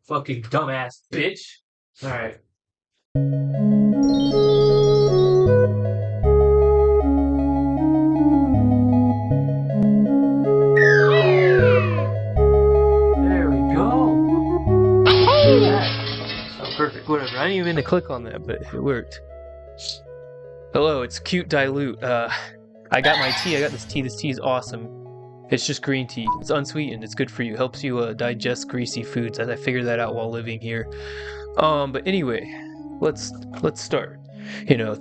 Fucking dumbass bitch. Alright. There we go. Oh, perfect. Whatever. I didn't even mean to click on that, but it worked. Hello, it's Acute-Dilute. I got my tea. I got this tea. This tea is awesome. It's just green tea. It's unsweetened. It's good for you. Helps you digest greasy foods. I figured that out while living here. But anyway, let's start.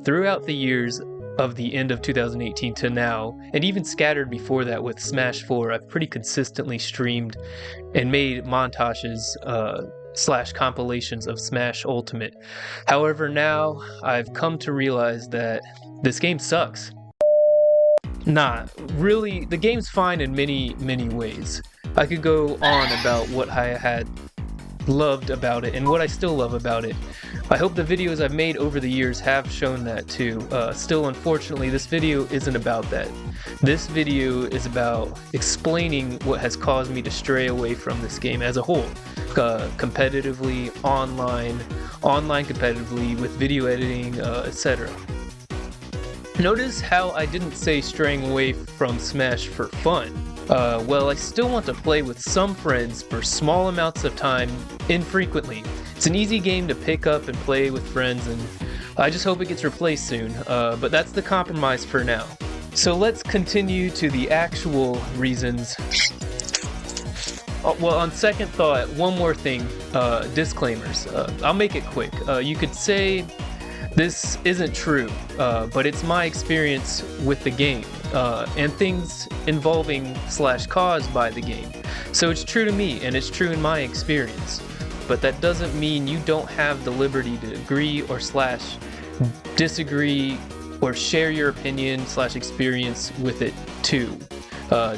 Throughout the years of the end of 2018 to now, and even scattered before that with Smash 4, I've pretty consistently streamed and made montages / compilations of Smash Ultimate. However, now I've come to realize that this game sucks. Nah, really, the game's fine in many ways. I could go on about what I had loved about it and what I still love about it. I hope the videos I've made over the years have shown that too. Still, unfortunately, this video isn't about that. This video is about explaining what has caused me to stray away from this game as a whole. Competitively, online competitively, with video editing, etc. Notice how I didn't say straying away from Smash for fun. Well, I still want to play with some friends for small amounts of time, infrequently. It's an easy game to pick up and play with friends, and I just hope it gets replaced soon, but that's the compromise for now. So let's continue to the actual reasons. Well, on second thought, one more thing, disclaimers. I'll make it quick. You could say this isn't true, but it's my experience with the game, and things involving / caused by the game. So it's true to me, and it's true in my experience. But that doesn't mean you don't have the liberty to agree or / disagree or share your opinion / experience with it too.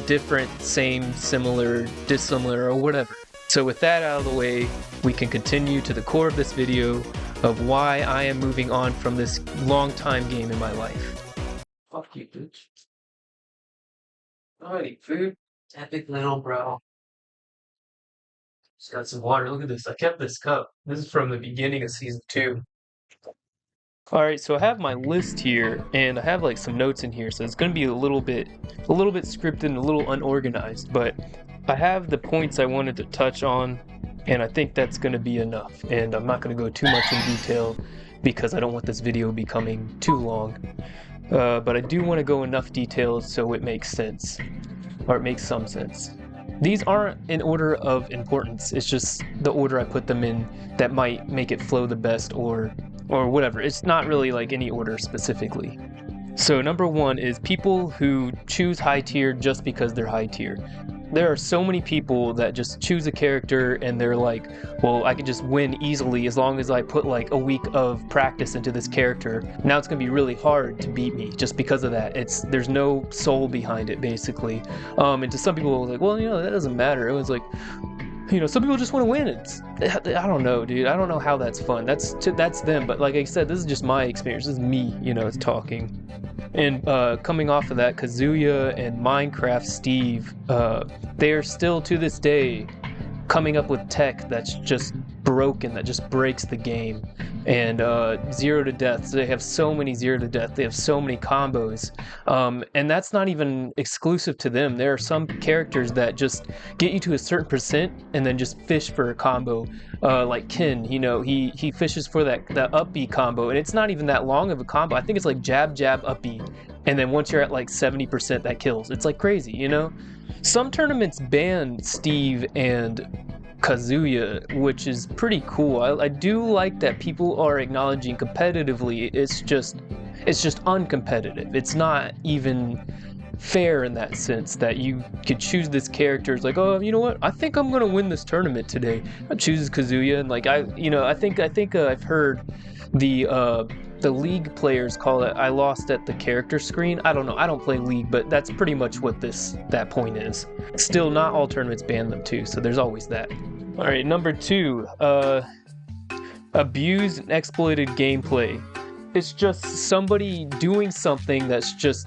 Different, same, similar, dissimilar, or whatever. So with that out of the way, we can continue to the core of this video of why I am moving on from this long-time game in my life. Fuck you, bitch. I eat food. Epic little bro. Just got some water. Look at this. I kept this cup. This is from the beginning of season 2. Alright, so I have my list here, and I have like some notes in here, so it's gonna be a little bit scripted and a little unorganized, but I have the points I wanted to touch on, and I think that's gonna be enough. And I'm not gonna go too much in detail because I don't want this video becoming too long. But I do want to go enough details so it makes sense, or it makes some sense. These aren't in order of importance. It's just the order I put them in that might make it flow the best, or whatever. It's not really like any order specifically. So number 1 is people who choose high tier just because they're high tier. There are so many people that just choose a character and they're like, well, I can just win easily as long as I put like a week of practice into this character. Now it's gonna be really hard to beat me just because of that. There's no soul behind it, basically. And to some people, it was like, well, that doesn't matter. It was like, some people just want to win. I don't know, dude. I don't know how that's fun. That's them. But like I said, this is just my experience. This is me, talking. And coming off of that, Kazuya and Minecraft Steve, they are still to this day coming up with tech that's just broken, that just breaks the game. And zero to death. So they have so many zero to death. They have so many combos. And that's not even exclusive to them. There are some characters that just get you to a certain percent and then just fish for a combo. Like Ken, he fishes for that up B combo, and it's not even that long of a combo. I think it's like jab, jab, up B. And then once you're at like 70%, that kills. It's like crazy, Some tournaments ban Steve and Kazuya, which is pretty cool. I do like that people are acknowledging competitively. It's just uncompetitive. It's not even fair in that sense that you could choose this character. It's like, oh, you know what? I think I'm gonna win this tournament today. I choose Kazuya, and like I think I've heard the League players call it, I lost at the character screen. I don't know. I don't play League, but that's pretty much what that point is. Still, not all tournaments ban them too, so there's always that. All right, number 2, abused and exploited gameplay. It's just somebody doing something that's just,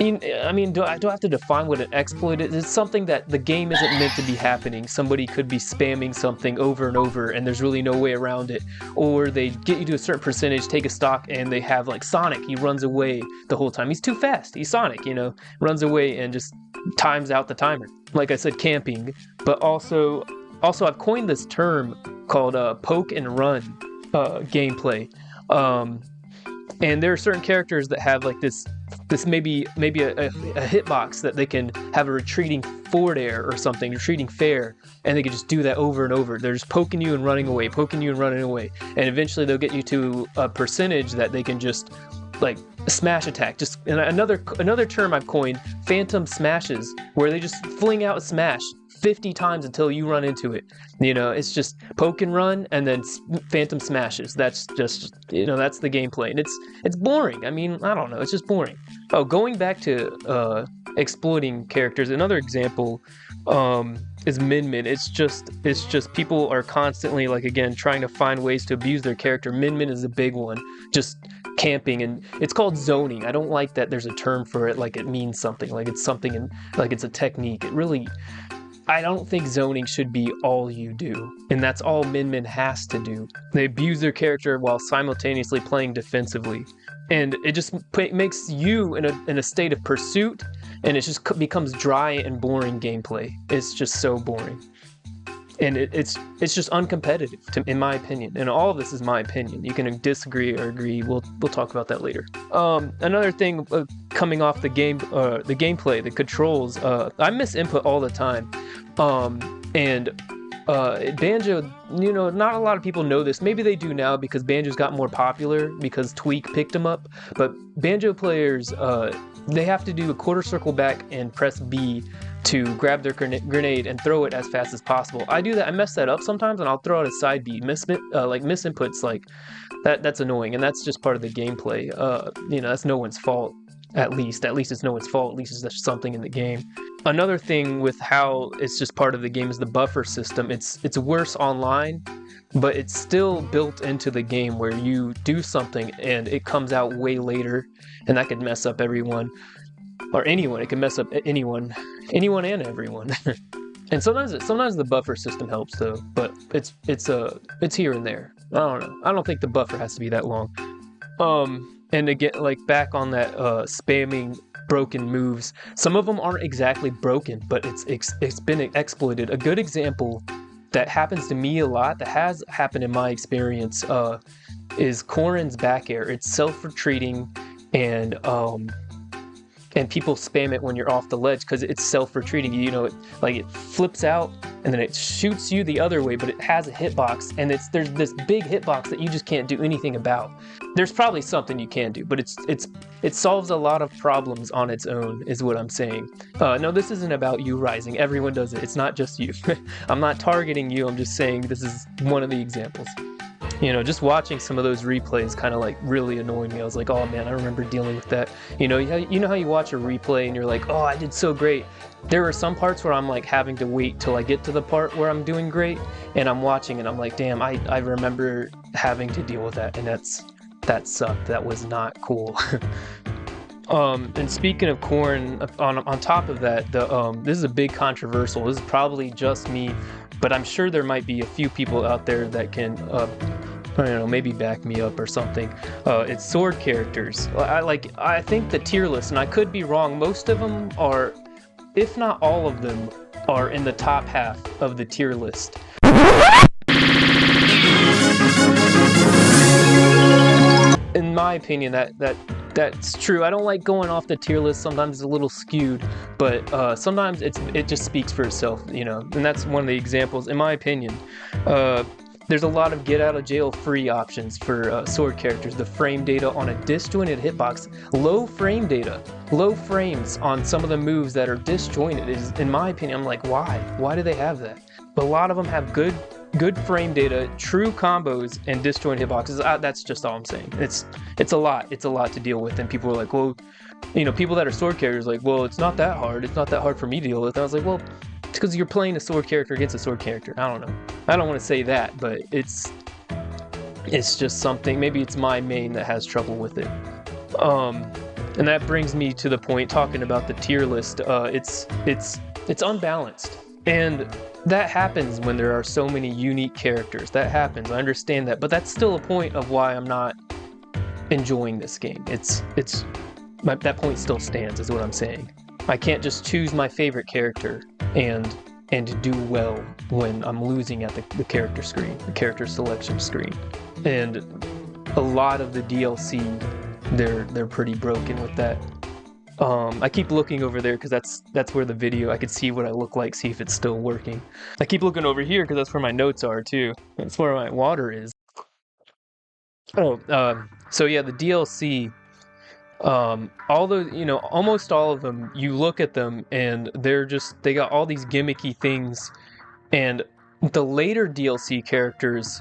I mean, do I have to define what an exploit is? It's something that the game isn't meant to be happening. Somebody could be spamming something over and over, and there's really no way around it. Or they get you to a certain percentage, take a stock, and they have like Sonic. He runs away the whole time. He's too fast. He's Sonic, you know, runs away and just times out the timer. Like I said, camping. But also I've coined this term called poke and run gameplay. And there are certain characters that have like this maybe a hitbox that they can have a retreating forward air or something, retreating fair, and they can just do that over and over. They're just poking you and running away, and eventually they'll get you to a percentage that they can just like smash attack. Just and another term I've coined, phantom smashes, where they just fling out a smash 50 times until you run into it. You know, it's just poke and run and then phantom smashes. That's just, you know, that's the gameplay. And it's boring. I mean, I don't know. It's just boring. Oh, going back to exploiting characters, another example is Min Min. It's just people are constantly, like, again, trying to find ways to abuse their character. Min Min is a big one. Just camping, and it's called zoning. I don't like that there's a term for it, like it means something, like it's something, and like it's a technique. It really, I don't think zoning should be all you do, and that's all Min Min has to do. They abuse their character while simultaneously playing defensively, and it just makes you in a state of pursuit, and it just becomes dry and boring gameplay. It's just so boring, and it's just uncompetitive, in my opinion. And all of this is my opinion. You can disagree or agree. We'll talk about that later. Another thing coming off the gameplay, the controls. I miss input all the time. And Banjo, you know, not a lot of people know this. Maybe they do now because Banjo's got more popular because Tweak picked him up. But Banjo players, they have to do a quarter circle back and press B to grab their grenade and throw it as fast as possible. I do that. I mess that up sometimes, and I'll throw out a side B. Miss inputs like that. That's annoying, and that's just part of the gameplay. You know, that's no one's fault. At least it's no one's fault. At least it's just something in the game. Another thing with how it's just part of the game is the buffer system. It's worse online, but it's still built into the game where you do something and it comes out way later, and that could mess up everyone. Or anyone. It can mess up anyone and everyone. And sometimes the buffer system helps though, but it's here and there. I don't know. I don't think the buffer has to be that long. And again, like back on that spamming broken moves, some of them aren't exactly broken, but it's been exploited. A good example that happens to me a lot, that has happened in my experience, is Corrin's back air. It's self-retreating, and people spam it when you're off the ledge because it's self-retreating. You know, it flips out and then it shoots you the other way, but it has a hitbox, and there's this big hitbox that you just can't do anything about. There's probably something you can do, but it solves a lot of problems on its own, is what I'm saying. No, this isn't about you, Rising. Everyone does it. It's not just you. I'm not targeting you. I'm just saying this is one of the examples. You know, just watching some of those replays kind of like really annoyed me. I was like, oh man, I remember dealing with that. You know how you watch a replay and you're like, oh, I did so great. There are some parts where I'm like having to wait till I get to the part where I'm doing great, and I'm watching and I'm like, damn, I remember having to deal with that, and that sucked. That was not cool. And speaking of Corrin, on top of that, this is a big controversial. This is probably just me, but I'm sure there might be a few people out there that can, I don't know, maybe back me up or something. It's sword characters. I think the tier list, and I could be wrong, most of them are, if not all of them, are in the top half of the tier list. In my opinion, that's true. I don't like going off the tier list. Sometimes it's a little skewed, but sometimes it just speaks for itself, you know. And that's one of the examples, in my opinion. There's a lot of get out of jail free options for sword characters. The frame data on a disjointed hitbox, low frame data, low frames on some of the moves that are disjointed is, in my opinion, I'm like, why? Why do they have that? But a lot of them have good frame data, true combos, and disjointed hitboxes. That's just all I'm saying. It's a lot to deal with, and people are like, well, you know, people that are sword characters like, well, it's not that hard. It's not that hard for me to deal with. And I was like, well, it's because you're playing a sword character against a sword character. I don't know. I don't want to say that, but it's just something. Maybe it's my main that has trouble with it. And that brings me to the point talking about the tier list. It's unbalanced, and that happens when there are so many unique characters. That happens. I understand that, but that's still a point of why I'm not enjoying this game. That point still stands, is what I'm saying. I can't just choose my favorite character and do well when I'm losing at the character screen, the character selection screen. And a lot of the DLC, they're pretty broken with that. I keep looking over there because that's where the video, I could see what I look like, see if it's still working. I keep looking over here because that's where my notes are too. That's where my water is. So yeah, the DLC, all those, almost all of them, you look at them and they got all these gimmicky things, and the later DLC characters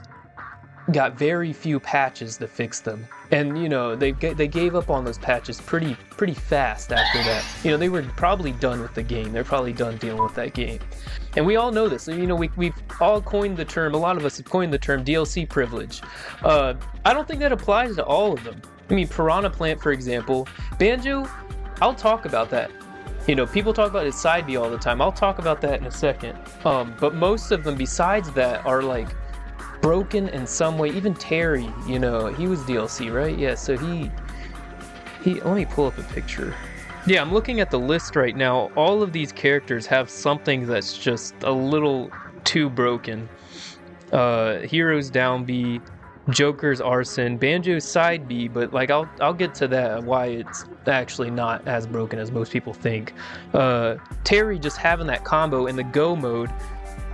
got very few patches to fix them. And they gave up on those patches pretty fast after that. They were probably done with the game. They're probably done dealing with that game. And we all know this. We've all coined the term, a lot of us have coined the term DLC privilege. I don't think that applies to all of them. Piranha Plant, for example. Banjo, I'll talk about that. People talk about his side B all the time. I'll talk about that in a second. But most of them besides that are like broken in some way. Even Terry, he was DLC, right? Yeah, so he let me pull up a picture. Yeah, I'm looking at the list right now. All of these characters have something that's just a little too broken. Heroes down B, Joker's arson, Banjo's side B, but like I'll get to that, why it's actually not as broken as most people think. Terry just having that combo in the go mode,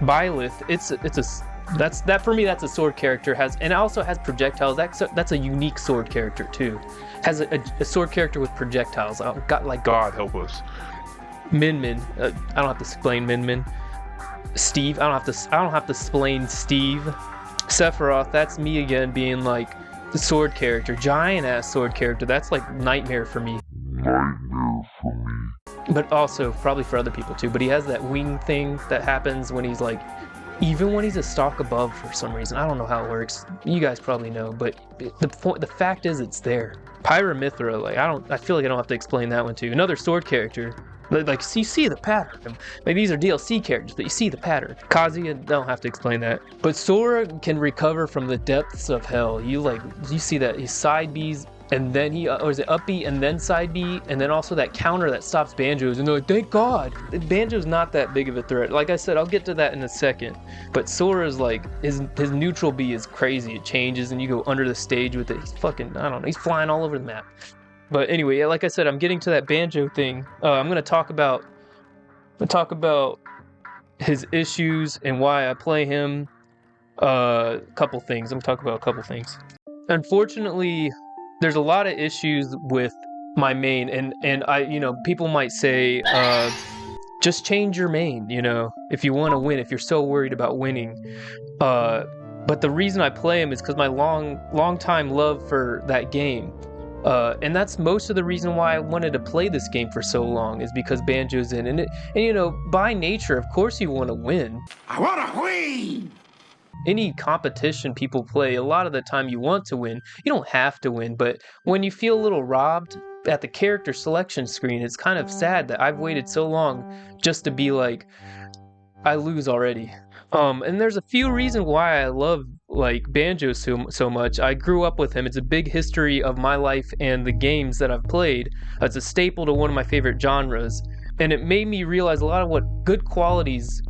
Byleth, that for me, that's a sword character, and it also has projectiles. That's a unique sword character too. Has a sword character with projectiles. God help us. Min Min. I don't have to explain Min Min. Steve. I don't have to explain Steve. Sephiroth. That's me again, being like the sword character, giant ass sword character. That's like nightmare for me. But also probably for other people too. But he has that wing thing that happens when he's like. Even when he's a stock above for some reason. I don't know how it works. You guys probably know, but the fact is it's there. Pyramithra, I feel like I don't have to explain that one too. Another sword character. Like, you see the pattern. Maybe these are DLC characters, but you see the pattern. Kazuya, I don't have to explain that. But Sora can recover from the depths of hell. You see that his side B's, and then or is it up B and then side B, and then also that counter that stops Banjo's, and they're like, thank God. Banjo's not that big of a threat. Like I said, I'll get to that in a second. But Sora's like, his neutral B is crazy. It changes, and you go under the stage with it. He's fucking, I don't know, he's flying all over the map. But anyway, like I said, I'm getting to that Banjo thing. I'm gonna talk about his issues and why I play him. Couple things. I'm gonna talk about a couple things. Unfortunately, there's a lot of issues with my main, and I, people might say, just change your main, if you want to win, if you're so worried about winning. But the reason I play him is because my long time love for that game. And that's most of the reason why I wanted to play this game for so long, is because Banjo's in. And by nature, of course you want to win. I want to win! Any competition people play, a lot of the time you want to win. You don't have to win, but when you feel a little robbed at the character selection screen, it's kind of sad that I've waited so long just to be like, I lose already. And there's a few reasons why I love Banjo so much. I grew up with him. It's a big history of my life and the games that I've played. It's a staple to one of my favorite genres. And it made me realize a lot of what qualities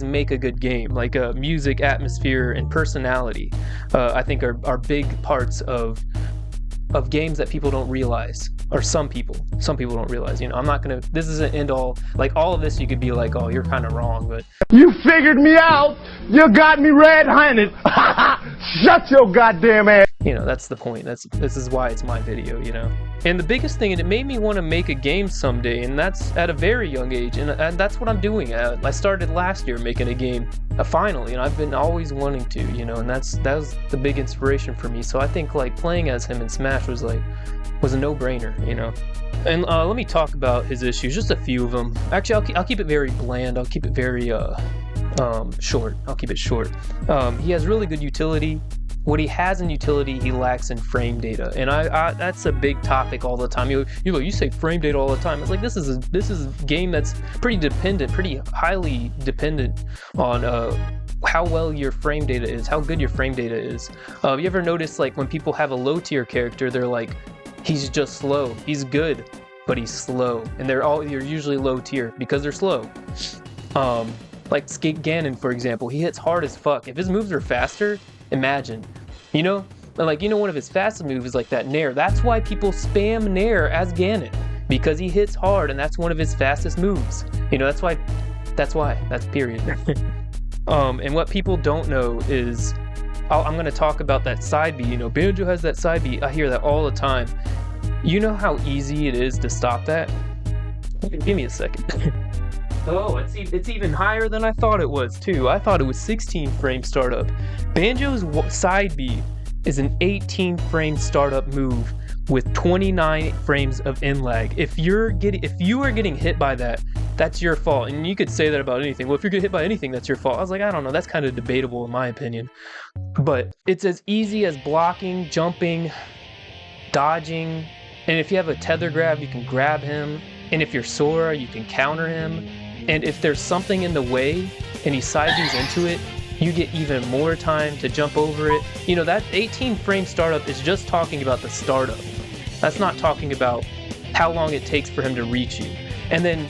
make a good game, like music, atmosphere, and personality. I think are big parts of games that people don't realize, or some people don't realize. I'm not gonna. This isn't end all. Like all of this, you could be like, oh, you're kind of wrong, but you figured me out. You got me red-handed. Shut your goddamn ass. That's the point. This is why it's my video. And the biggest thing, and it made me want to make a game someday, and that's at a very young age, and that's what I'm doing. I started last year making a game, finally, and I've been always wanting to, and that was the big inspiration for me. So I think playing as him in Smash was a no-brainer, And let me talk about his issues, just a few of them. Actually, I'll keep it very bland. I'll keep it very short. I'll keep it short. He has really good utility. what he has in utility, he lacks in frame data, and I that's a big topic all the time. You say frame data all the time. It's like this is a game that's pretty highly dependent on how well your frame data is, how good your frame data is. You ever notice like when people have a low tier character, they're like, he's just slow. He's good, but he's slow, and you're usually low tier because they're slow. Like Ganon, for example, he hits hard as fuck. If his moves are faster, imagine, one of his fastest moves is like that Nair. That's why people spam Nair as Ganon, because he hits hard, and that's one of his fastest moves. That's period. And what people don't know is, I'm going to talk about that side B. Banjo has that side B. I hear that all the time. You know how easy it is to stop that? Give me a second. Oh, it's even higher than I thought it was, too. I thought it was 16 frame startup. Banjo's side B is an 18 frame startup move with 29 frames of in lag. If you are getting hit by that, that's your fault. And you could say that about anything. Well, if you're getting hit by anything, that's your fault. I was like, I don't know. That's kind of debatable in my opinion. But it's as easy as blocking, jumping, dodging. And if you have a tether grab, you can grab him. And if you're Sora, you can counter him. And if there's something in the way and he side B's into it, you get even more time to jump over it. That 18 frame startup is just talking about the startup. That's not talking about how long it takes for him to reach you. And then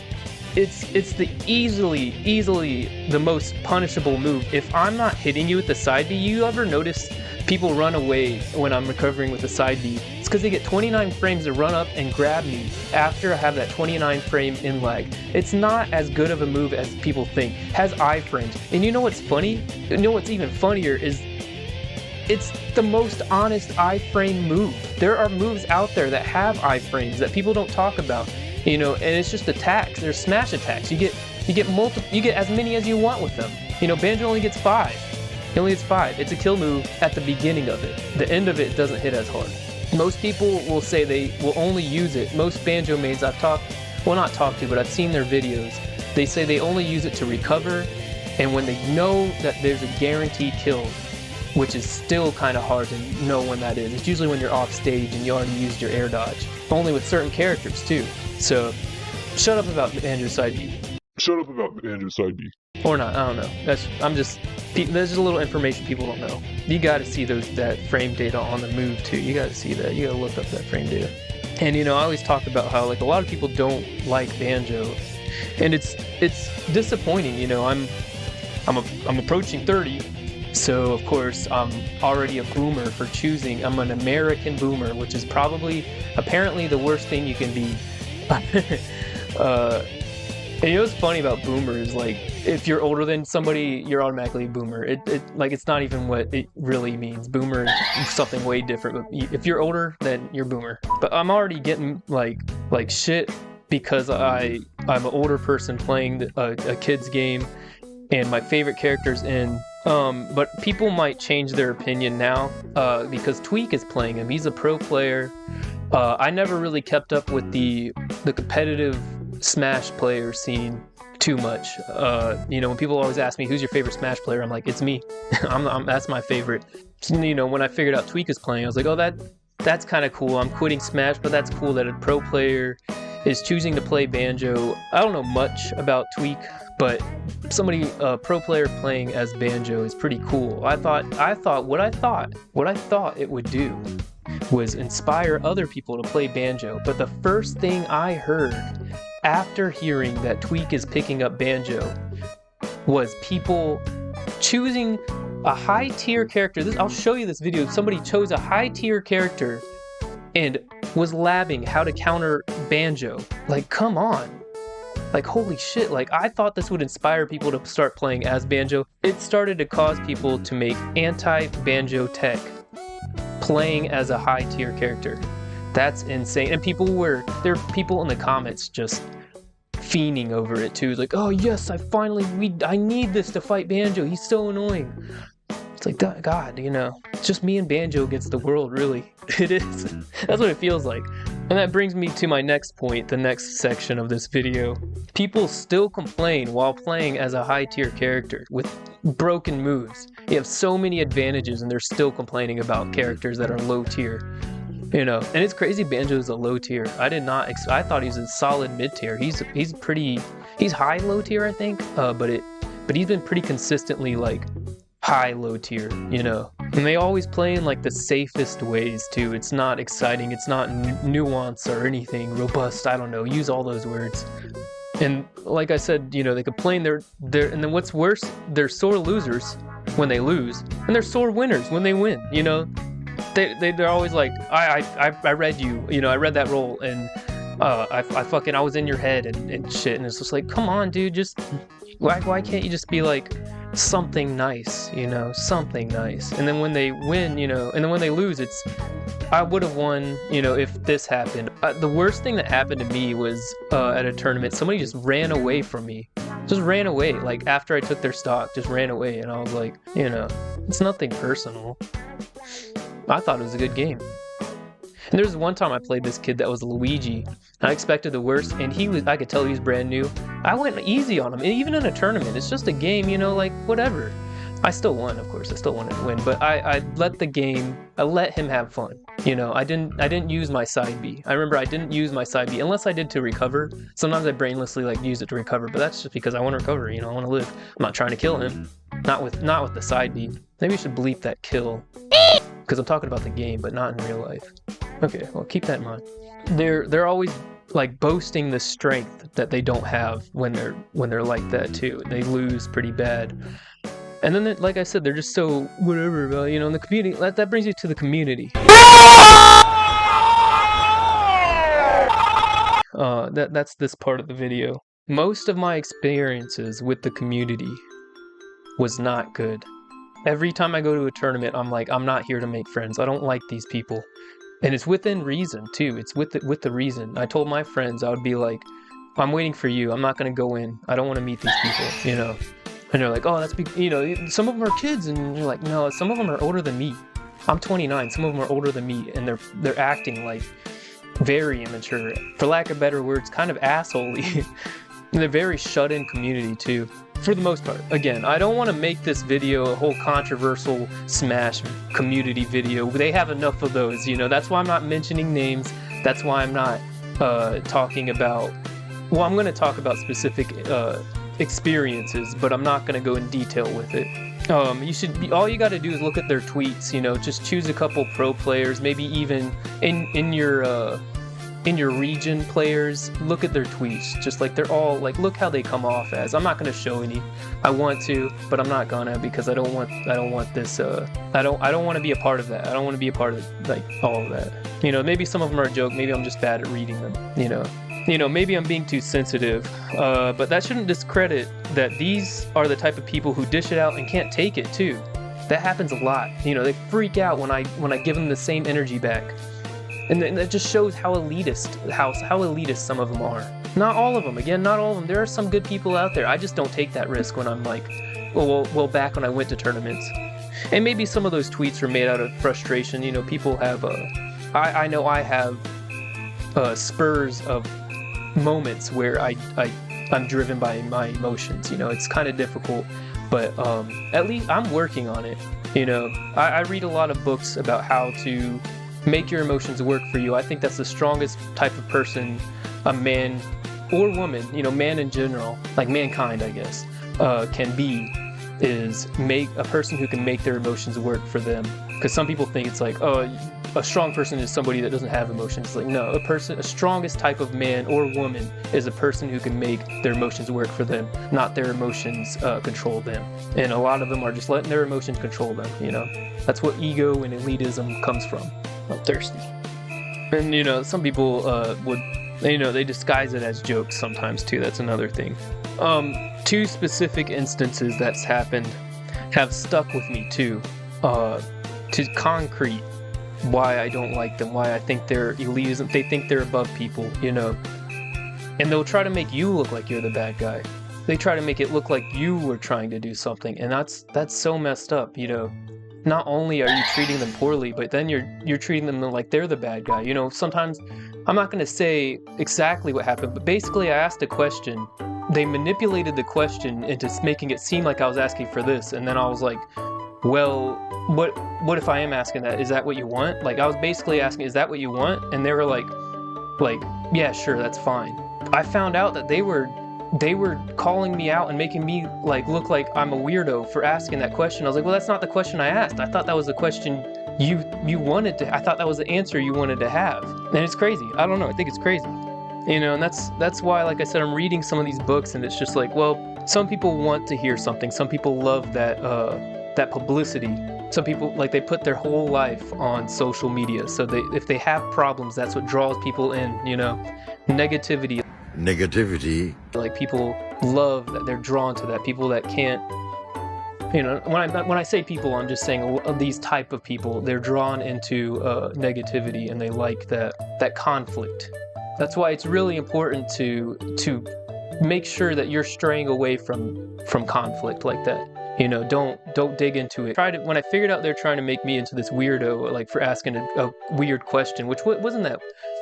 it's the easily the most punishable move. If I'm not hitting you with the side B, you ever notice people run away when I'm recovering with the side B? It's because they get 29 frames to run up and grab me after I have that 29 frame in lag. It's not as good of a move as people think. It has iframes. And you know what's funny? What's even funnier is it's the most honest iframe move. There are moves out there that have iframes that people don't talk about. And it's just attacks. There's smash attacks. You get as many as you want with them. Banjo only gets 5. He only gets 5. It's a kill move at the beginning of it. The end of it doesn't hit as hard. Most people will say they will only use it. Most Banjo mains I've not talked to, but I've seen their videos. They say they only use it to recover, and when they know that there's a guaranteed kill, which is still kind of hard to know when that is. It's usually when you're off stage and you already used your air dodge. Only with certain characters too. So, shut up about Banjo side B. Or not, I don't know. There's just a little information people don't know. You gotta see that frame data on the move too. You gotta see that. You gotta look up that frame data. And I always talk about how a lot of people don't like Banjo, and it's disappointing. I'm approaching 30, so of course I'm already a boomer for choosing. I'm an American boomer, which is apparently the worst thing you can be. And what's funny about boomers, if you're older than somebody, you're automatically a boomer. It's not even what it really means. Boomer is something way different. But if you're older, then you're boomer. But I'm already getting like shit because I'm an older person playing a kid's game, and my favorite character's in. But people might change their opinion now because Tweak is playing him. He's a pro player. I never really kept up with the competitive Smash player scene too much. When people always ask me who's your favorite Smash player, I'm like, it's me. That's my favorite. When I figured out Tweak is playing, I was like, oh, that's kind of cool. I'm quitting Smash, but that's cool that a pro player is choosing to play Banjo. I don't know much about Tweak, but a pro player playing as Banjo is pretty cool. What I thought it would do was inspire other people to play Banjo. But the first thing I heard after hearing that Tweak is picking up Banjo was people choosing a high tier character. I'll show you this video. Somebody chose a high tier character and was labbing how to counter Banjo. Come on. Holy shit. I thought this would inspire people to start playing as Banjo. It started to cause people to make anti-Banjo tech playing as a high tier character. That's insane. And there are people in the comments just fiending over it too. Oh yes, I need this to fight Banjo. He's so annoying. It's God, it's just me and Banjo against the world, really. It is. That's what it feels like. And that brings me to my next point, the next section of this video. People still complain while playing as a high tier character with broken moves. You have so many advantages and they're still complaining about characters that are low tier. You know, and it's crazy Banjo's a low tier. I thought he was a solid mid tier. He's high low tier, I think. But he's been pretty consistently like high low tier, you know. And they always play in like the safest ways too. It's not exciting, it's not nuance or anything robust, I don't know, use all those words. And like I said, you know, they complain they're and then what's worse, they're sore losers when they lose, and they're sore winners when they win, you know. They're always like, I read you, you know, I read that role, and I was in your head and shit, and it's just like, come on, dude, just why can't you just be like something nice, you know, something nice. And then when they win, you know, and then when they lose, it's I would have won, you know, if this happened. The worst thing that happened to me was at a tournament, somebody just ran away from me. Just ran away, like after I took their stock, just ran away, and I was like, you know, it's nothing personal. I thought it was a good game. And there's one time I played this kid that was Luigi. I expected the worst, and I could tell he was brand new. I went easy on him, even in a tournament. It's just a game, you know, like whatever. I still won, of course. I still wanted to win, but I let him have fun. You know, I didn't use my side B. I remember I didn't use my side B unless I did to recover. Sometimes I brainlessly like use it to recover, but that's just because I want to recover. You know, I want to live. I'm not trying to kill him. Not with the side B. Maybe you should bleep that kill, because I'm talking about the game, but not in real life. Okay, well, keep that in mind. They're always like boasting the strength that they don't have when they're like that too. They lose pretty bad. And then, like I said, they're just so whatever, you know, in the community. That brings you to the community. That's this part of the video. Most of my experiences with the community was not good. Every time I go to a tournament, I'm like, I'm not here to make friends. I don't like these people. And it's within reason, too. It's with the reason. I told my friends, I would be like, I'm waiting for you. I'm not going to go in. I don't want to meet these people, you know. And they're like, oh, you know, some of them are kids. And you're like, no, some of them are older than me. I'm 29. Some of them are older than me. And they're acting like very immature. For lack of better words, kind of assholey. They're very shut-in community, too. For the most part. Again, I don't want to make this video a whole controversial Smash community video. They have enough of those, you know. That's why I'm not mentioning names. That's why I'm not talking about... Well, I'm going to talk about specific experiences, but I'm not going to go in detail with it. All you got to do is look at their tweets, you know. Just choose a couple pro players, maybe even in your region players, look at their tweets. Just like they're all like, look how they come off as. I'm not gonna show any. I want to, but I'm not gonna, because I don't want this. I don't want to be a part of that. I don't want to be a part of like all of that. You know, maybe some of them are a joke. Maybe I'm just bad at reading them. You know, maybe I'm being too sensitive. But that shouldn't discredit that these are the type of people who dish it out and can't take it too. That happens a lot. You know, they freak out when I give them the same energy back. And that just shows how elitist some of them are. Not all of them. Again, not all of them. There are some good people out there. I just don't take that risk when I'm like, well, back when I went to tournaments. And maybe some of those tweets were made out of frustration. You know, people have, I know I have spurs of moments where I'm driven by my emotions. You know, it's kind of difficult, but at least I'm working on it. You know, I read a lot of books about how to make your emotions work for you. I think that's the strongest type of person a man or woman, you know, man in general, like mankind, I guess, can be, is a person who can make their emotions work for them. Because some people think it's like, oh, a strong person is somebody that doesn't have emotions. It's like, no, a strongest type of man or woman is a person who can make their emotions work for them, not their emotions control them. And a lot of them are just letting their emotions control them, you know. That's what ego and elitism comes from. I'm thirsty. And, you know, some people they disguise it as jokes sometimes too. That's another thing. Two specific instances that's happened have stuck with me too. To concrete why I don't like them, why I think they're elitism. They think they're above people, you know. And they'll try to make you look like you're the bad guy. They try to make it look like you were trying to do something, and that's so messed up, you know. Not only are you treating them poorly, but then you're treating them like they're the bad guy. You know, sometimes I'm not going to say exactly what happened, but basically I asked a question. They manipulated the question into making it seem like I was asking for this, and then I was like, well, what if I am asking that? Is that what you want? Like, I was basically asking, is that what you want? And they were like, yeah, sure, that's fine. I found out that they were calling me out and making me like look like I'm a weirdo for asking that question. I was like, well, that's not the question I asked. I thought that was the question you wanted to. I thought that was the answer you wanted to have. And it's crazy. I don't know. I think it's crazy. You know, and that's why, like I said, I'm reading some of these books, and it's just like, well, some people want to hear something. Some people love that publicity. Some people, like, they put their whole life on social media. So if they have problems, that's what draws people in, you know. Negativity. Like, people love that, they're drawn to that. People that can't, you know, when I say people, I'm just saying these type of people, they're drawn into negativity, and they like that conflict. That's why it's really important to make sure that you're straying away from conflict like that. You know, don't dig into it. When I figured out they're trying to make me into this weirdo, like for asking a weird question, which wasn't that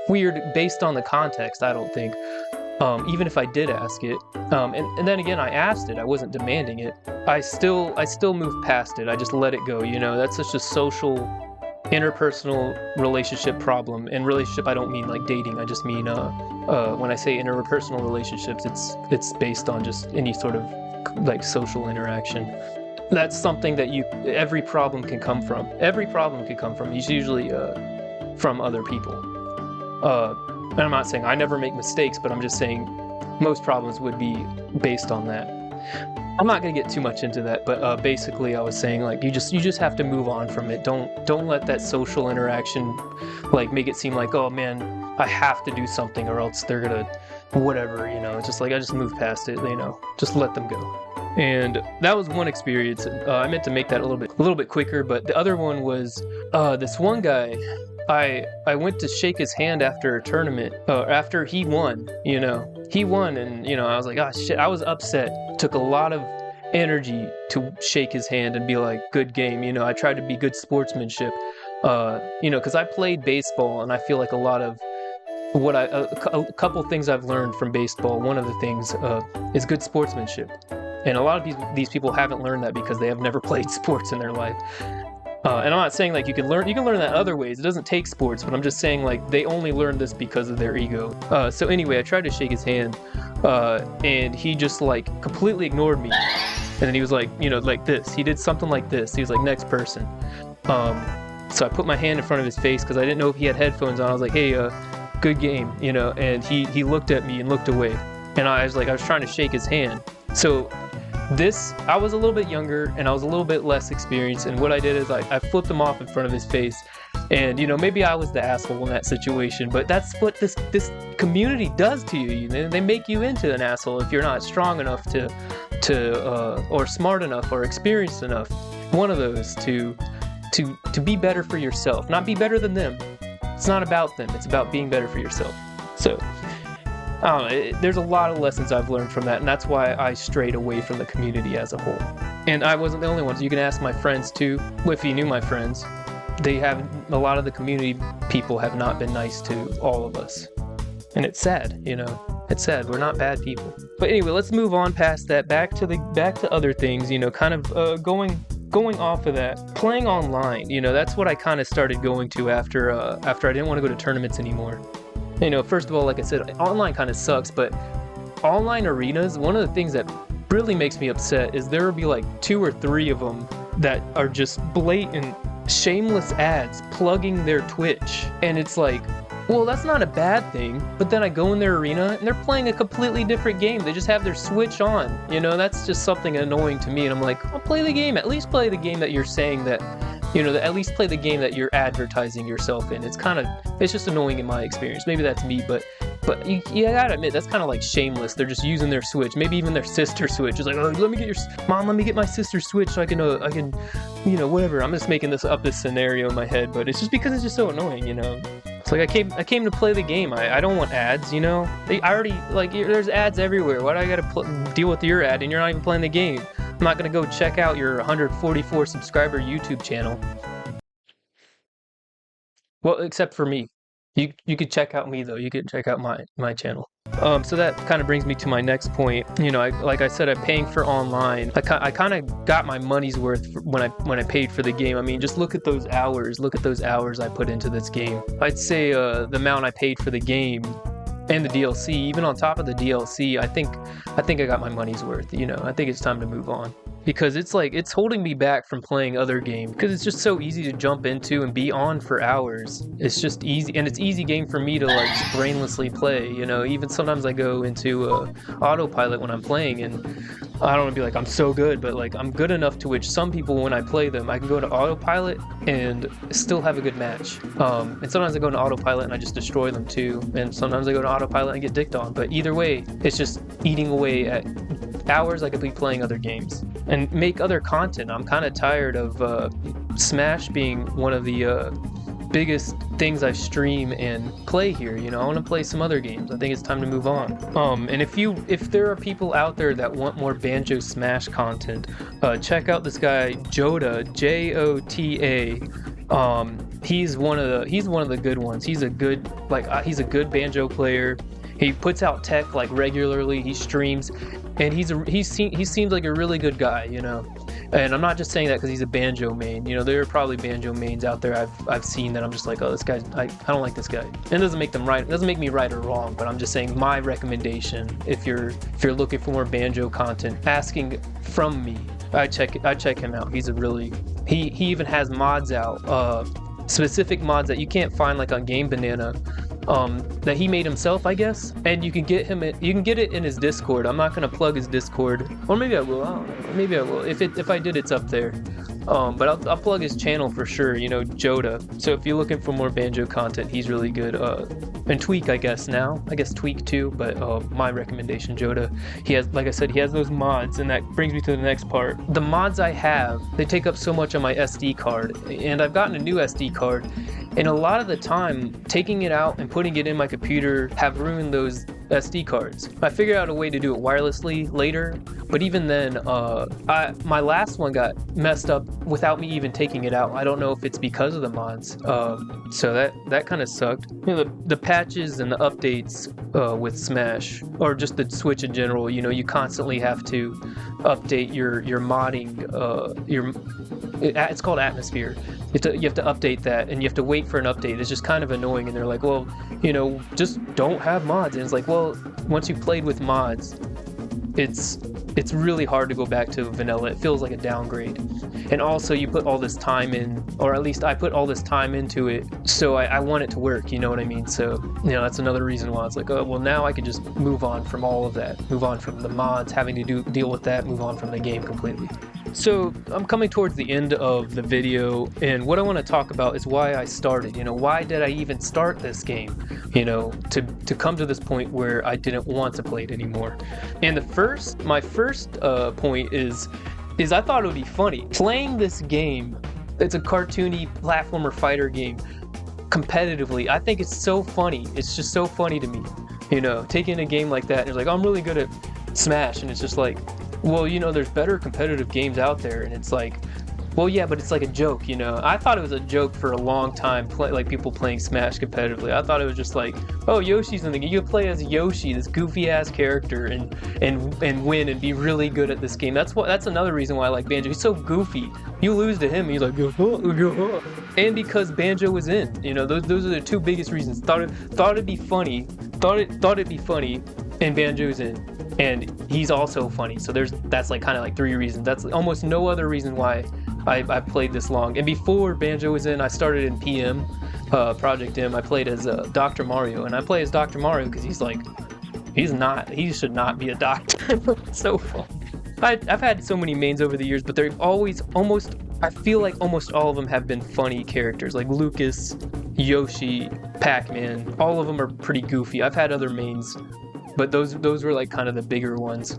weird based on the context, I don't think. Even if I did ask it, and then again, I asked it. I wasn't demanding it. I still moved past it. I just let it go. You know, that's just a social, interpersonal relationship problem. And relationship, I don't mean like dating. I just mean when I say interpersonal relationships, it's based on just any sort of like social interaction. That's something that every problem can come from. Every problem can come from. It's usually from other people. And I'm not saying I never make mistakes, but I'm just saying most problems would be based on that. I'm not going to get too much into that, but basically I was saying, like, you just have to move on from it. Don't let that social interaction like make it seem like, oh man, I have to do something or else they're gonna whatever, you know. It's just like, I just move past it, you know, just let them go. And that was one experience. I meant to make that a little bit quicker, but the other one was this one guy. I went to shake his hand after a tournament, after he won, you know. He won, and, you know, I was like, oh shit, I was upset. Took a lot of energy to shake his hand and be like, good game, you know. I tried to be good sportsmanship, you know, because I played baseball, and I feel like a lot of a couple things I've learned from baseball, one of the things is good sportsmanship. And a lot of these people haven't learned that because they have never played sports in their life. And I'm not saying like you can learn that other ways. It doesn't take sports, but I'm just saying like they only learned this because of their ego. So anyway, I tried to shake his hand, and he just like completely ignored me. And then he was like, you know, like this. He did something like this. He was like, next person. So I put my hand in front of his face because I didn't know if he had headphones on. I was like, hey, good game, you know. And he looked at me and looked away. And I was trying to shake his hand. So I was a little bit younger and I was a little bit less experienced, and what I did is I flipped him off in front of his face. And, you know, maybe I was the asshole in that situation, but that's what this community does to you. They make you into an asshole if you're not strong enough or smart enough or experienced enough, one of those, to be better for yourself, not be better than them. It's not about them, it's about being better for yourself. So I don't know, there's a lot of lessons I've learned from that, and that's why I strayed away from the community as a whole. And I wasn't the only one. You can ask my friends too, if you knew my friends. A lot of the community people have not been nice to all of us. And it's sad, you know. It's sad. We're not bad people. But anyway, let's move on past that, back to other things, you know, kind of going off of that. Playing online, you know, that's what I kind of started going to after I didn't want to go to tournaments anymore. You know, first of all, like I said, online kind of sucks, but online arenas, one of the things that really makes me upset is there will be like 2 or 3 of them that are just blatant, shameless ads plugging their Twitch. And it's like, well, that's not a bad thing, but then I go in their arena and they're playing a completely different game. They just have their Switch on, you know. That's just something annoying to me, and I'm like, I'll play the game. At least play the game that you're saying that, you know, at least play the game that you're advertising yourself in. It's just annoying in my experience. Maybe that's me, but you gotta admit, that's kind of like shameless. They're just using their Switch, maybe even their sister's Switch. It's like, oh, let me get my sister's Switch so I can, you know, whatever. I'm just making this scenario in my head, but it's just because it's just so annoying, you know. It's like I came to play the game. I don't want ads, you know. There's ads everywhere. Why do I gotta deal with your ad and you're not even playing the game? I'm not gonna go check out your 144 subscriber YouTube channel. Well, except for me. You could check out me though. You could check out my channel. So that kind of brings me to my next point. You know, like I said, I'm paying for online. I kind of got my money's worth when I paid for the game. I mean, just look at those hours. Look at those hours I put into this game. I'd say the amount I paid for the game and the DLC, even on top of the DLC, I think I got my money's worth. You know, I think it's time to move on. Because it's holding me back from playing other games because it's just so easy to jump into and be on for hours. It's just easy, and it's easy game for me to like just brainlessly play, you know. Even sometimes I go into autopilot when I'm playing, and I don't want to be like I'm so good, but like I'm good enough to which some people, when I play them, I can go to autopilot and still have a good match. And sometimes I go into autopilot and I just destroy them too, and sometimes I go to autopilot and get dicked on. But either way, it's just eating away at hours I could be playing other games and make other content. I'm kind of tired of Smash being one of the biggest things I stream and play here. You know, I want to play some other games. I think it's time to move on. And if there are people out there that want more Banjo Smash content, check out this guy Jota, Jota. He's one of the good ones. He's a good banjo player. He puts out tech like regularly. He streams, and he seems like a really good guy, you know. And I'm not just saying that because he's a banjo main. You know, there are probably banjo mains out there I've seen that I'm just like, oh, this guy, I don't like this guy. And it doesn't make them right. It doesn't make me right or wrong. But I'm just saying my recommendation, if you're looking for more banjo content, asking from me, I check him out. He's a really he even has mods out, specific mods that you can't find like on Game Banana. That he made himself, I guess, and you can get it in his Discord. I'm not gonna plug his Discord, or maybe I will. I don't know. Maybe I will. If I did, it's up there. But I'll plug his channel for sure. You know, Jota. So if you're looking for more banjo content, he's really good. And Tweak, I guess Tweak too. But my recommendation, Jota. He has, like I said, he has those mods, and that brings me to the next part. The mods I have, they take up so much on my SD card, and I've gotten a new SD card. And a lot of the time, taking it out and putting it in my computer have ruined those SD cards. I figured out a way to do it wirelessly later, but even then, my last one got messed up without me even taking it out. I don't know if it's because of the mods. So that kind of sucked. You know, the patches and the updates with Smash, or just the Switch in general, you know, you constantly have to update your modding, it's called Atmosphere. You have to update that, and you have to wait for an update. It's just kind of annoying, and they're like, well, you know, just don't have mods. And it's like, well, once you've played with mods, it's really hard to go back to vanilla. It feels like a downgrade. And also you put all this time in, or at least I put all this time into it, so I want it to work, you know what I mean? So, you know, that's another reason why it's like, oh, well, now I can just move on from all of that, move on from the mods, having to deal with that, move on from the game completely. So I'm coming towards the end of the video, and what I want to talk about is why I started. You know, why did I even start this game? You know, to come to this point where I didn't want to play it anymore. And my first point is I thought it would be funny playing this game. It's a cartoony platformer fighter game competitively. I think it's so funny. It's just so funny to me. You know, taking a game like that and it's like, I'm really good at Smash, and it's just like, well, you know, there's better competitive games out there, and it's like, well, yeah, but it's like a joke, you know. I thought it was a joke for a long time, like people playing Smash competitively. I thought it was just like, oh, Yoshi's in the game. You can play as Yoshi, this goofy ass character, and win and be really good at this game. That's another reason why I like Banjo. He's so goofy. You lose to him, and he's like, and because Banjo was in, you know, those are the two biggest reasons. Thought it'd be funny. Thought it'd be funny, and Banjo's in. And he's also funny, so that's like kind of like three reasons. That's almost no other reason why I played this long. And before Banjo was in, I started in PM, Project M. I played as Dr. Mario, and I play as Dr. Mario because he should not be a doctor. It's so fun. I've had so many mains over the years, but they're always I feel like almost all of them have been funny characters, like Lucas, Yoshi, Pac-Man. All of them are pretty goofy. I've had other mains, but those were like kind of the bigger ones.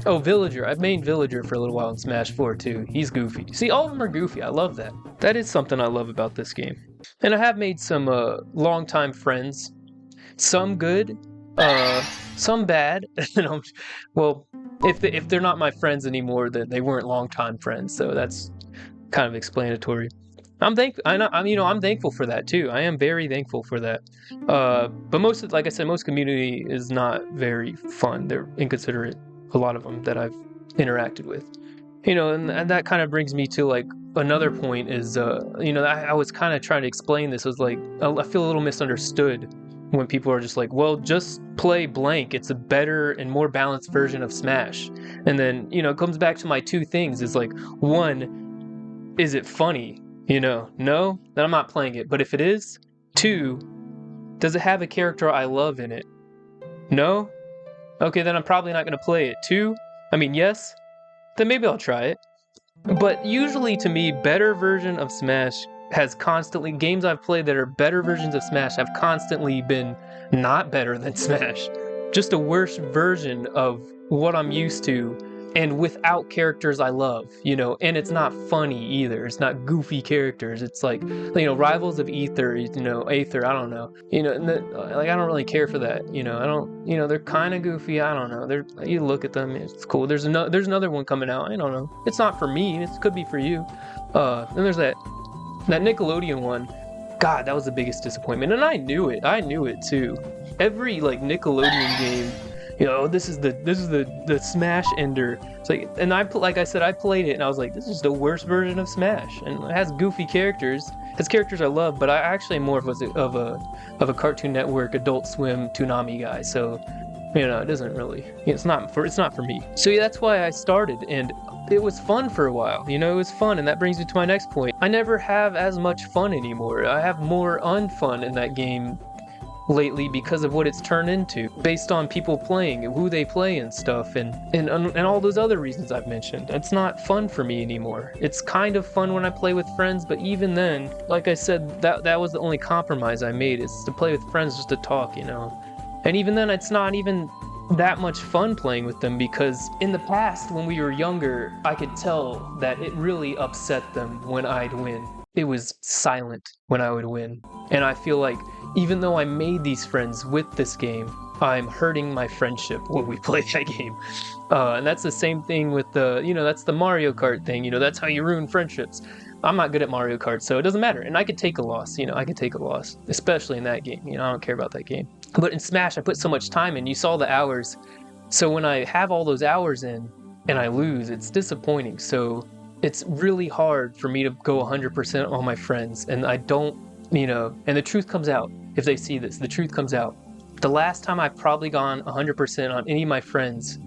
Oh, Villager. I've mained Villager for a little while in Smash 4 too. He's goofy. See, all of them are goofy. I love that. That is something I love about this game. And I have made some longtime friends. Some good, some bad. Well, if they're not my friends anymore, then they weren't longtime friends. So that's kind of explanatory. I'm thankful for that too. I am very thankful for that. But like I said, most community is not very fun. They're inconsiderate, a lot of them that I've interacted with. And that kind of brings me to like another point is, I was kind of trying to explain this. It was like, I feel a little misunderstood when people are just like, well, just play blank. It's a better and more balanced version of Smash. And then, it comes back to my two things is like, one, is it funny? No, then I'm not playing it. But if it is, two, does it have a character I love in it? No? Okay, then I'm probably not going to play it. Two? Yes? Then maybe I'll try it. But usually to me, better version of Smash games I've played that are better versions of Smash have constantly been not better than Smash. Just a worse version of what I'm used to and without characters I love, and it's not funny either. It's not goofy characters. It's like, Rivals of Aether, Aether, I don't know. I don't really care for that. I don't, they're kind of goofy. I don't know. You look at them, it's cool. There's another one coming out. I don't know. It's not for me. It could be for you. Then there's that Nickelodeon one. God, that was the biggest disappointment. And I knew it too. Every like Nickelodeon game, this is the Smash ender. It's like, and like I said, I played it and I was like, this is the worst version of Smash. And it has goofy characters. It has characters I love, but I actually am more of a Cartoon Network, Adult Swim, Toonami guy. So, it doesn't really. It's not for me. So yeah, that's why I started, and it was fun for a while. It was fun, and that brings me to my next point. I never have as much fun anymore. I have more unfun in that game lately because of what it's turned into, based on people playing, who they play and stuff, and all those other reasons I've mentioned. It's not fun for me anymore. It's kind of fun when I play with friends, but even then, like I said, that was the only compromise I made, is to play with friends just to talk, And even then, it's not even that much fun playing with them, because in the past, when we were younger, I could tell that it really upset them when I'd win. It was silent when I would win. And I feel like even though I made these friends with this game, I'm hurting my friendship when we play that game. And that's the same thing with that's the Mario Kart thing. That's how you ruin friendships. I'm not good at Mario Kart, so it doesn't matter. And I could take a loss, I could take a loss, especially in that game. I don't care about that game. But in Smash, I put so much time in. You saw the hours. So when I have all those hours in and I lose, it's disappointing. So it's really hard for me to go 100% on my friends. And I don't, and the truth comes out. If they see this, the truth comes out. The last time I've probably gone 100% on any of my friends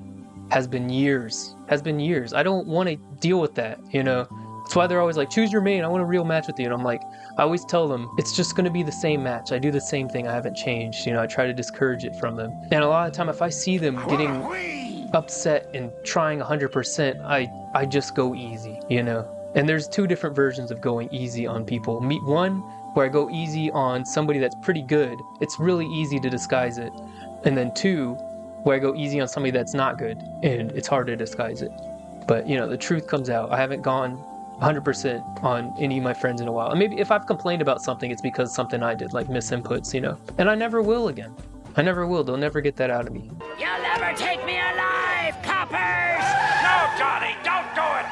has been years. I don't want to deal with that, That's why they're always like, choose your main, I want a real match with you. And I'm like, I always tell them, it's just going to be the same match. I do the same thing. I haven't changed. I try to discourage it from them. And a lot of the time, if I see them getting upset and trying 100%, I just go easy, And there's two different versions of going easy on people. Meet one, where I go easy on somebody that's pretty good. It's really easy to disguise it. And then two, where I go easy on somebody that's not good, and it's hard to disguise it. But, the truth comes out. I haven't gone 100% on any of my friends in a while. And maybe if I've complained about something, it's because something I did, like misinputs, And I never will again. I never will. They'll never get that out of me. You'll never take me alive, coppers! No, Johnny, don't do it!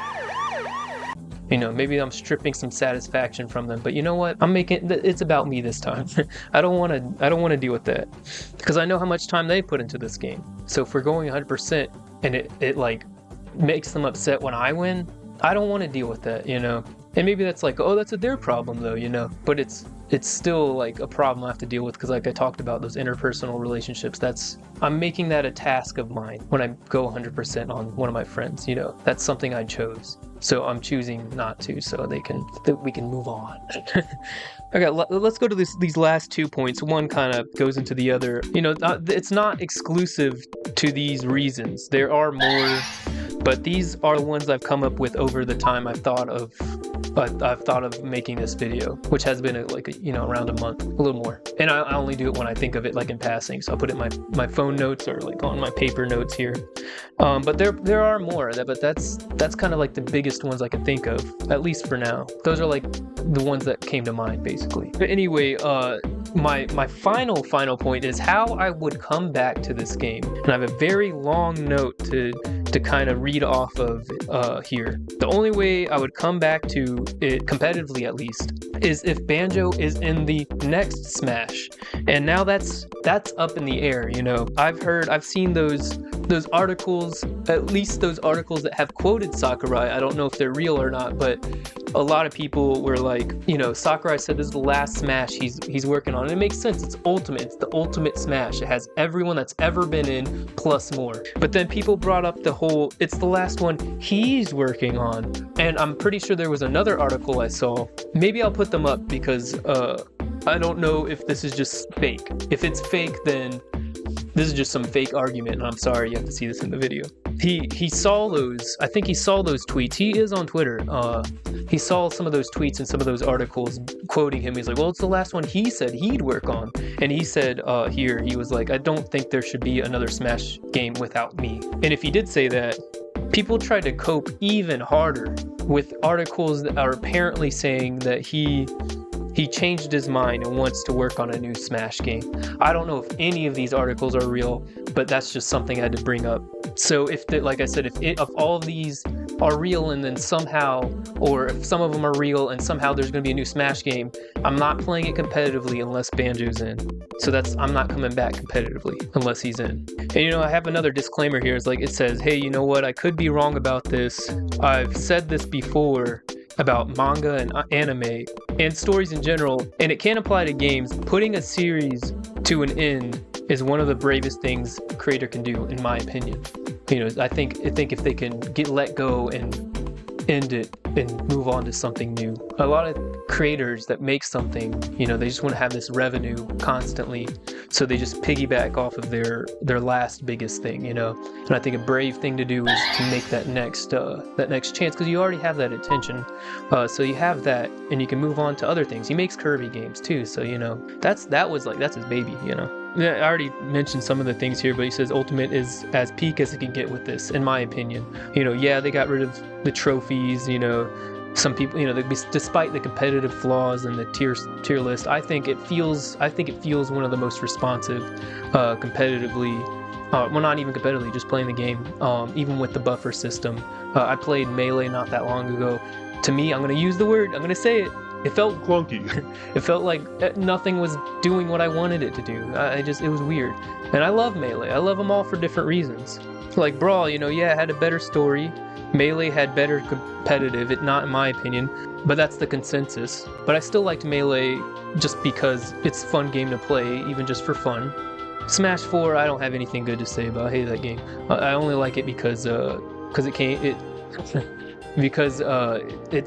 Maybe I'm stripping some satisfaction from them, but you know what? It's about me this time. I don't want to deal with that, because I know how much time they put into this game. So if we're going 100% and it like makes them upset when I win, I don't want to deal with that, And maybe that's like, oh, that's their problem though, But it's still like a problem I have to deal with, because like I talked about, those interpersonal relationships, I'm making that a task of mine when I go 100% on one of my friends, That's something I chose. So I'm choosing not to, so we can move on. Okay, let's go to these last 2 points. One kind of goes into the other. It's not exclusive to these reasons. There are more, but these are the ones I've come up with over the time I've thought of making this video, which has been around a month, a little more. And I only do it when I think of it, like in passing. So I'll put it in my phone notes or like on my paper notes here. But there are more, but that's kind of like the biggest ones I can think of, at least for now. Those are like the ones that came to mind, basically. But anyway, my final point is how I would come back to this game. And I have a very long note to kind of read off of here. The only way I would come back to it, competitively at least, is if Banjo is in the next Smash. And now that's up in the air, you know. I've seen those articles, at least those articles that have quoted Sakurai. I don't know if they're real or not, but a lot of people were like, you know, Sakurai said this is the last Smash he's working on. And it makes sense. It's ultimate. It's the ultimate Smash. It has everyone that's ever been in plus more. But then people brought up the whole, it's the last one he's working on. And I'm pretty sure there was another article I saw. Maybe I'll put them up because I don't know if this is just fake. If it's fake, then this is just some fake argument, and I'm sorry you have to see this in the video. He saw those, I think he saw those tweets. He is on Twitter. He saw some of those tweets and some of those articles quoting him. He's like, well, it's the last one he said he'd work on. And he said here, he was like, I don't think there should be another Smash game without me. And if he did say that, people tried to cope even harder with articles that are apparently saying that he changed his mind and wants to work on a new Smash game. I don't know if any of these articles are real, but that's just something I had to bring up. So like I said, if all of these are real and then somehow, or if some of them are real and somehow there's going to be a new Smash game, I'm not playing it competitively unless Banjo's in. So I'm not coming back competitively unless he's in. And you know, I have another disclaimer here. It's like, it says, hey, you know what? I could be wrong about this. I've said this before about manga and anime and stories in general, and it can apply to games. Putting a series to an end is one of the bravest things a creator can do, in my opinion. You know, I think if they can let go and end it and move on to something new. A lot of creators that make something, you know, they just want to have this revenue constantly, so they just piggyback off of their last biggest thing, you know. And I think a brave thing to do is to make that next chance, because you already have that attention, so you have that, and you can move on to other things. He makes Kirby games too, so you know that's his baby, you know. Yeah, I already mentioned some of the things here, but he says Ultimate is as peak as it can get with this, in my opinion. You know, yeah, they got rid of the trophies, you know. Some people, you know, despite the competitive flaws and the tier list, I think it feels one of the most responsive, competitively. Well, not even competitively, just playing the game. Even with the buffer system, I played Melee not that long ago. To me, I'm gonna use the word. I'm gonna say it. It felt clunky. It felt like nothing was doing what I wanted it to do. It was weird. And I love Melee. I love them all for different reasons. Like Brawl, you know, yeah, it had a better story. Melee had better competitive, not in my opinion, but that's the consensus. But I still liked Melee just because it's a fun game to play, even just for fun. Smash 4, I don't have anything good to say about. I hate that game. I only like it because it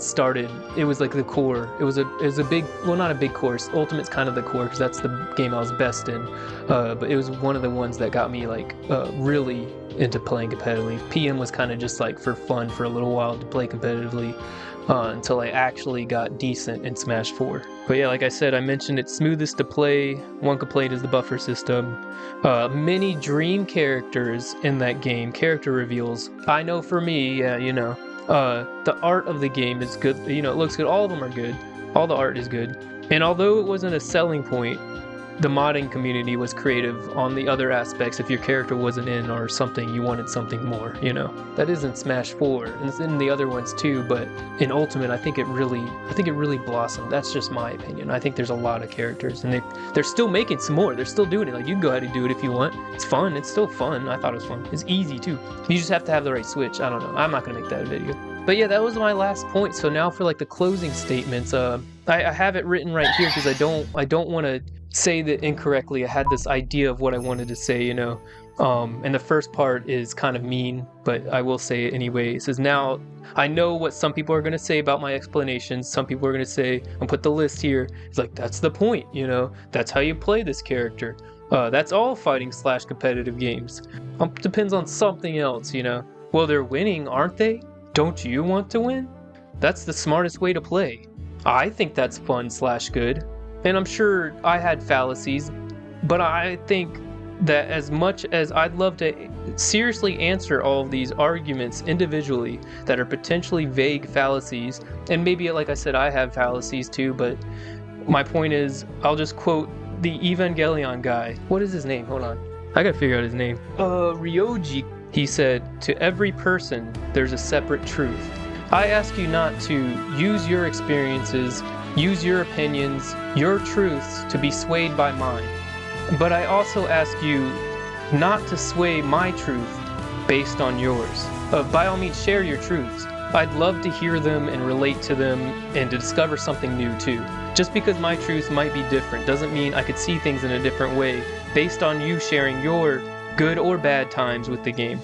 started, it was like the core. It was a big, well, not a big course. Ultimate's kind of the core because that's the game I was best in. But it was one of the ones that got me like really into playing competitively. PM was kind of just like for fun for a little while to play competitively until I actually got decent in Smash 4. But yeah, like I said, I mentioned it's smoothest to play. One complaint is the buffer system. Many dream characters in that game, character reveals. I know for me, yeah, you know. The art of the game is good, you know, it looks good. All of them are good. All the art is good. And although it wasn't a selling point, the modding community was creative on the other aspects. If your character wasn't in or something, you wanted something more, you know. That is in Smash 4, and it's in the other ones too, but in Ultimate, I think it really blossomed. That's just my opinion. I think there's a lot of characters, and they're still making some more. They're still doing it. Like, you can go ahead and do it if you want. It's fun. It's still fun. I thought it was fun. It's easy too. You just have to have the right switch. I don't know. I'm not gonna make that a video. But yeah, that was my last point. So now for like the closing statements, I have it written right here because I don't want to say that incorrectly. I had this idea of what I wanted to say, you know. And the first part is kind of mean, but I will say it anyway. It says, now I know what some people are going to say about my explanations. Some people are going to say, and put the list here. It's like, that's the point, you know. That's how you play this character. That's all fighting / competitive games. Depends on something else, you know. Well, they're winning, aren't they? Don't you want to win? That's the smartest way to play. I think that's fun / good. And I'm sure I had fallacies, but I think that as much as I'd love to seriously answer all of these arguments individually that are potentially vague fallacies, and maybe, like I said, I have fallacies too, but my point is, I'll just quote the Evangelion guy. What is his name? Hold on. I gotta figure out his name. Ryoji. He said, to every person, there's a separate truth. I ask you not to use your experiences, use your opinions, your truths to be swayed by mine. But I also ask you not to sway my truth based on yours. By all means, share your truths. I'd love to hear them and relate to them and to discover something new too. Just because my truths might be different doesn't mean I could see things in a different way based on you sharing your good or bad times with the game.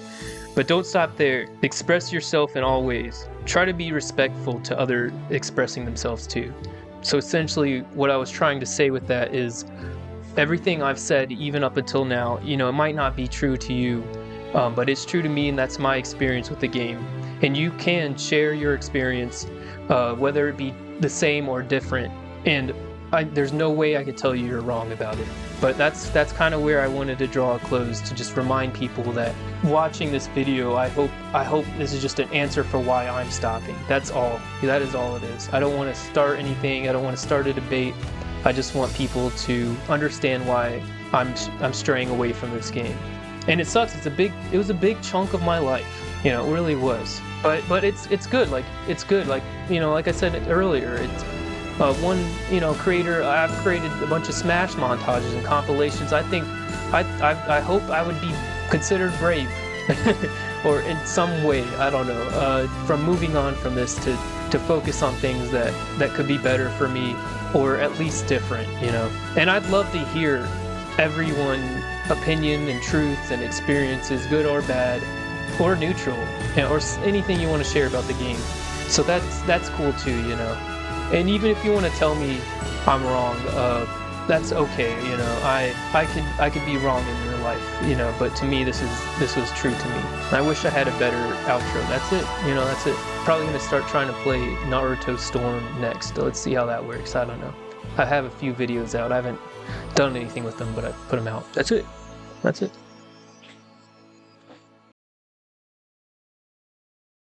But don't stop there. Express yourself in all ways. Try to be respectful to others expressing themselves too. So essentially what I was trying to say with that is everything I've said even up until now, you know, it might not be true to you, but it's true to me, and that's my experience with the game. And you can share your experience, whether it be the same or different, and there's no way I could tell you you're wrong about it. But that's kind of where I wanted to draw a close, to just remind people that watching this video, I hope this is just an answer for why I'm stopping. That's all. That is all it is. I don't want to start anything. I don't want to start a debate. I just want people to understand why I'm straying away from this game. And it sucks. It was a big chunk of my life. You know, it really was. But it's good. Like, it's good. Like, you know, like I said earlier, it's one, you know, creator. I've created a bunch of Smash montages and compilations. I think I hope I would be considered brave, or in some way, I don't know, from moving on from this to focus on things that could be better for me, or at least different, you know. And I'd love to hear everyone's opinion and truth and experiences, good or bad, or neutral, or anything you want to share about the game. So that's cool too, you know. And even if you want to tell me I'm wrong, that's okay, you know. I could be wrong in your life, you know. But to me, this was true to me. I wish I had a better outro. That's it, you know. That's it. Probably gonna start trying to play Naruto Storm next. Let's see how that works. I don't know. I have a few videos out. I haven't done anything with them, but I put them out. That's it. That's it.